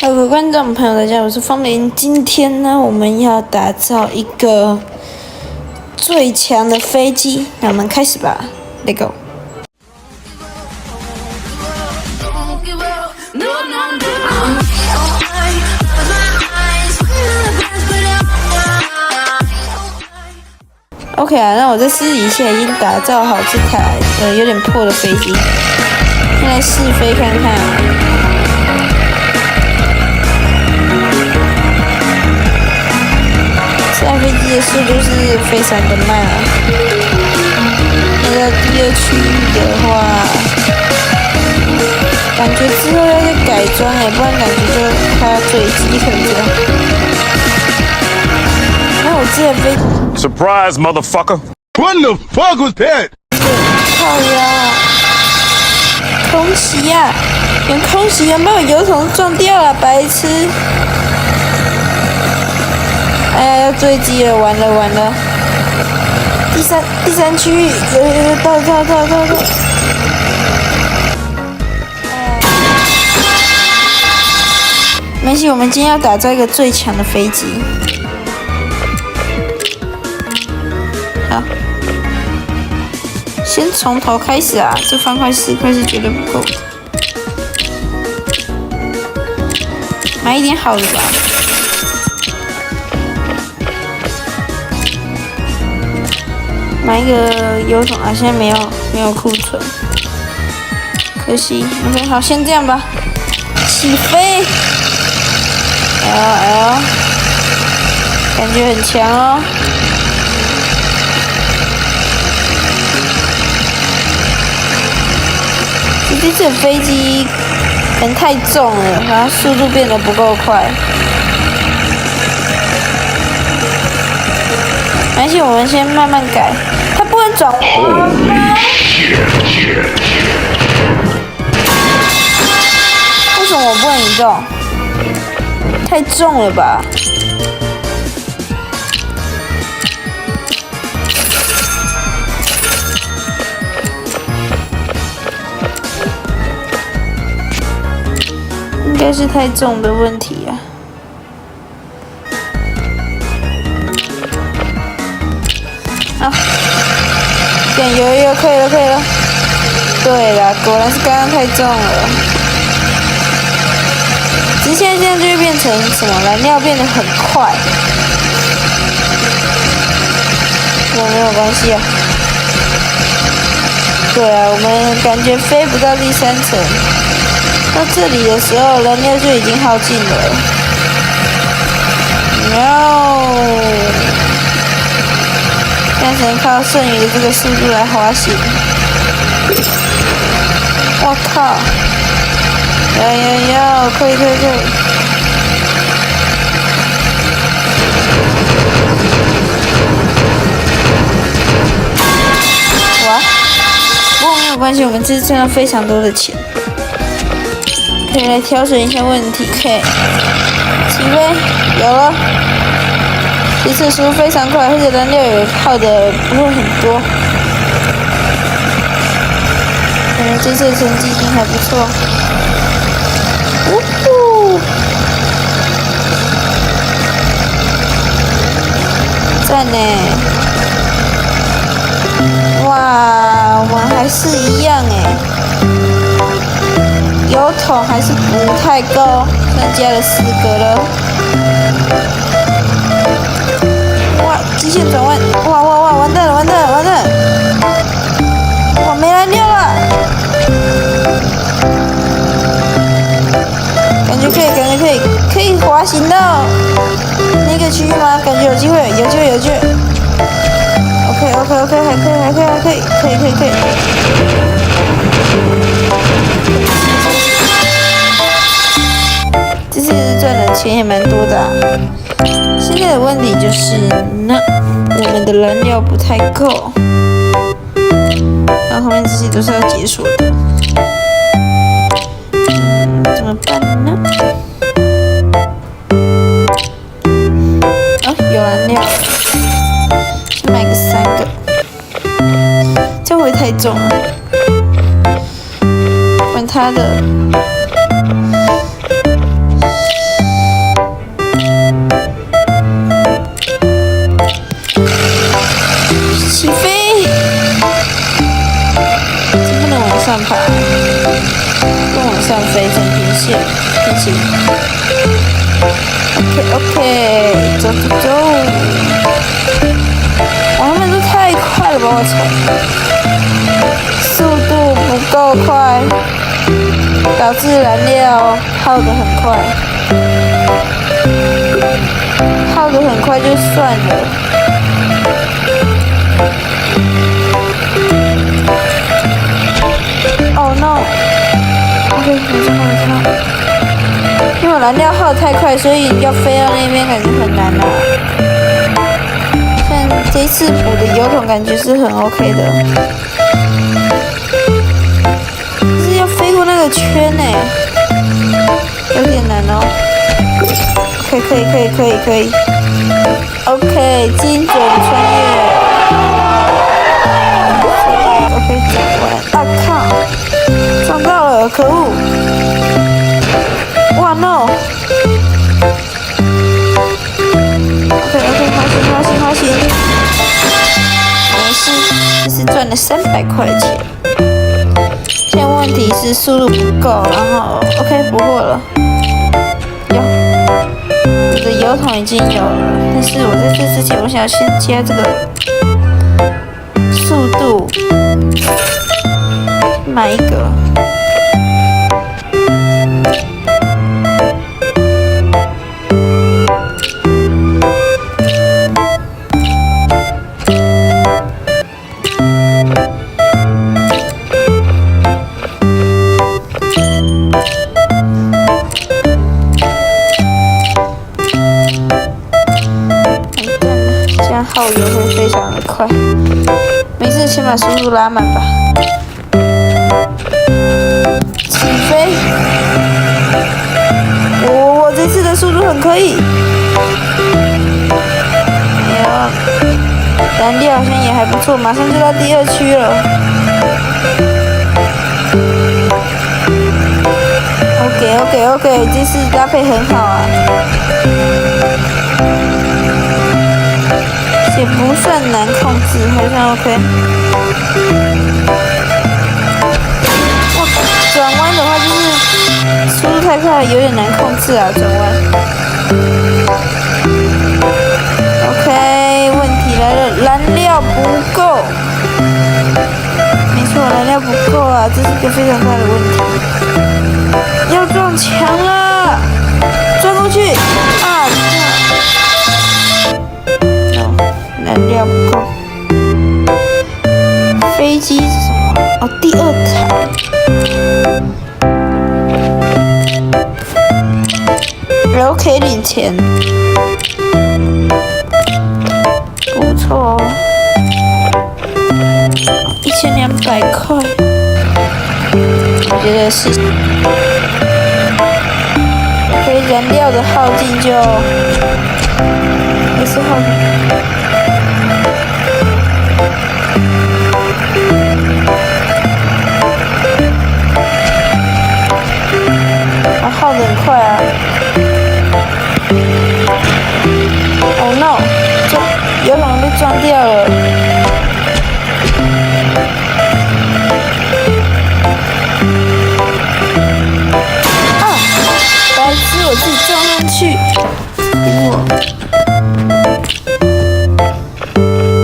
各位观众朋友，大家好，我是方林。今天呢，我们要打造一个最强的飞机，那我们开始吧 ，Let's go。OK 啊，那我这私底下已经打造好这台有点破的飞机，先来试飞看看啊。这台飞机的速度是非常的慢啊。那到第二区域的话，感觉之后要再改装不然感觉就快要坠机成这样。那我这台飞机。Surprise, motherfucker! What the fuck was that? 靠呀！空袭呀！用空袭员把我油桶撞掉了，白痴！哎呀，要坠机了，完了！第三区域，到！没关系，我们今天要打造一个最强的飞机。好，先从头开始啊！这方块4块是绝对不够的，买一点好的吧。买一个油桶啊，现在没有库存，可惜。OK， 好，先这样吧。起飞！哎呦，感觉很强哦。这次飞机可能太重了，然后速度变得不够快。而且我们先慢慢改，它不能转弯吗？为什么我不能移动？太重了吧？应该是太重的问题啊！好，点油，可以了。对了，果然是刚刚太重了。只是现在这样就会变成什么？燃料变得很快。没有关系啊。对啊，我们感觉飞不到第3层。到这里的时候，燃料就已经耗尽了。现在只能靠剩余的这个速度来滑行。我靠！可以！哇！不过没有关系，我们这次赚到非常多的钱。可以来调整一下问题。OK， 起飞，有了。这次速度非常快，而且燃料也耗的不会很多。感觉这次的成绩已经还不错。呜呼！赞呢！哇，我们还是一样油桶还是不太够，增加了4个了。哇，极限转弯！哇，完蛋了！哇，没燃料了！感觉可以滑行到那个区域吗？感觉有机会。OK， 还可以。这次赚的钱也蛮多的啊。现在的问题就是我们的燃料不太够，然后后面这些都是要解锁的。怎么办呢？有燃料，先买个3个，这样会太重了。管它的，飞成平线，平行。OK， 走走走！哇，他们都太快了吧！我操，速度不够快，导致燃料耗得很快。耗得很快就算了。Oh no！OK， 没事没事。因为我燃料耗得太快，所以要飞到那边感觉很难啊。像这一次补的油桶感觉是很 OK 的，可是要飞过那个圈呢，有点难哦。可以。OK， 精准穿越。OK， 转弯。啊靠！撞到了，可恶！哇 no！ OK， 滑行。没事，这次赚了300块钱。现在问题是速度不够，然后 OK 不过了。我的油桶已经有了，但是我在这之前，我想要先加这个速度，买一个。耗油会非常的快，没事，先把速度拉满吧。起飞！我这次的速度很可以。燃料好像也还不错，马上就到第2区了。OK， 这次搭配很好啊。也不算难控制，还算 OK。哇，转弯的话就是速度太快，有点难控制啊，转弯。OK， 问题来了，燃料不够。没错，燃料不够啊，这是一个非常大的问题。要撞墙了，钻过去啊！燃料不够。飞机是什么？哦，第2台。然后可以领钱，不错哦，1200块，我觉得是。可以燃料的耗尽就也是耗尽。耗得很快啊 ！Oh no！ 油桶被撞掉了。啊！白痴，我自己撞上去。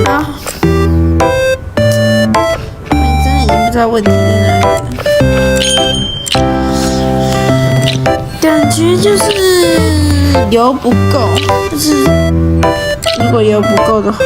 好，我真的已经不知道问题在哪里了。感觉就是油不够，但是如果油不够的话，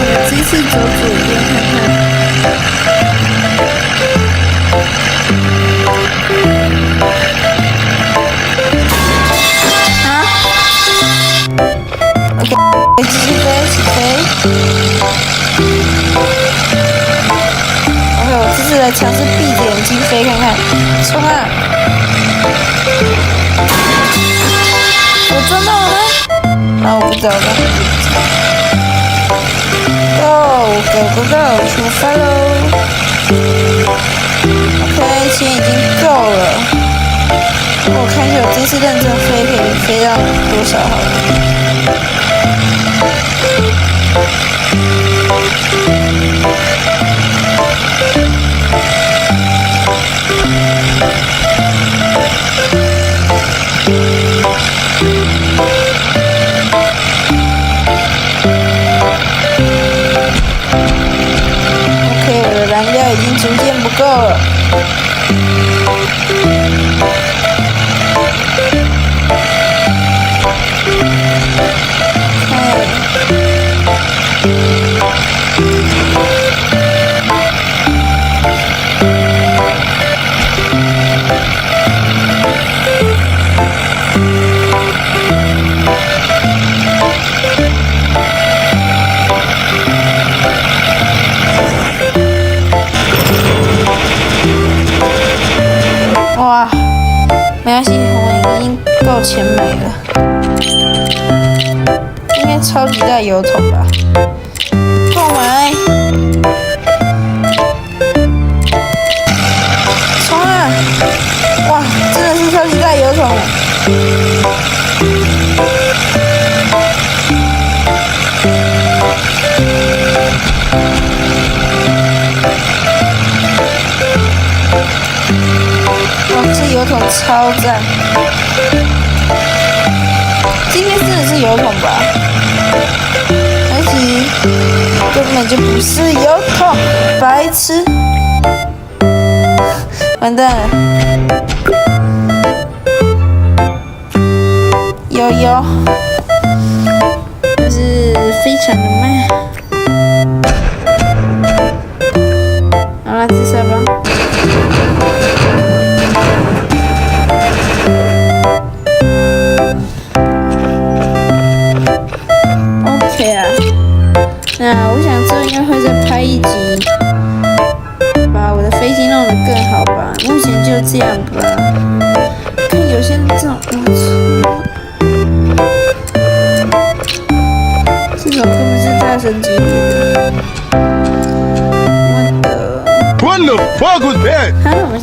我这次走左边看看。起飞！我这次来尝试闭着眼睛飞看看，冲啊！我撞到了吗？啊，我不知道了。Go！ 出发喽 ！OK， 钱已经够了。我看一下我这次认真飞可以飞到多少好了。OK， 我的燃料已经逐渐不够了。哇，没关系，我已经够钱买了。应该超级大油桶吧？购买，冲啊！哇，真的是超级大油桶。这油桶超赞，今天真的是油桶吧？而且根本就不是油桶，白痴！完蛋了，油，就是非常的慢。好了，自杀吧。那我想之后应该会再拍一集，把我的飞机弄得更好吧。目前就这样吧。看有些这种，我操，这种根本是大神级别的。What the fuck was that? 好，我们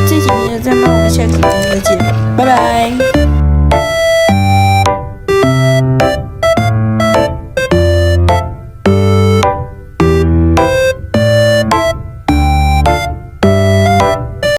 这集没有再骂，我们下期再见，拜拜。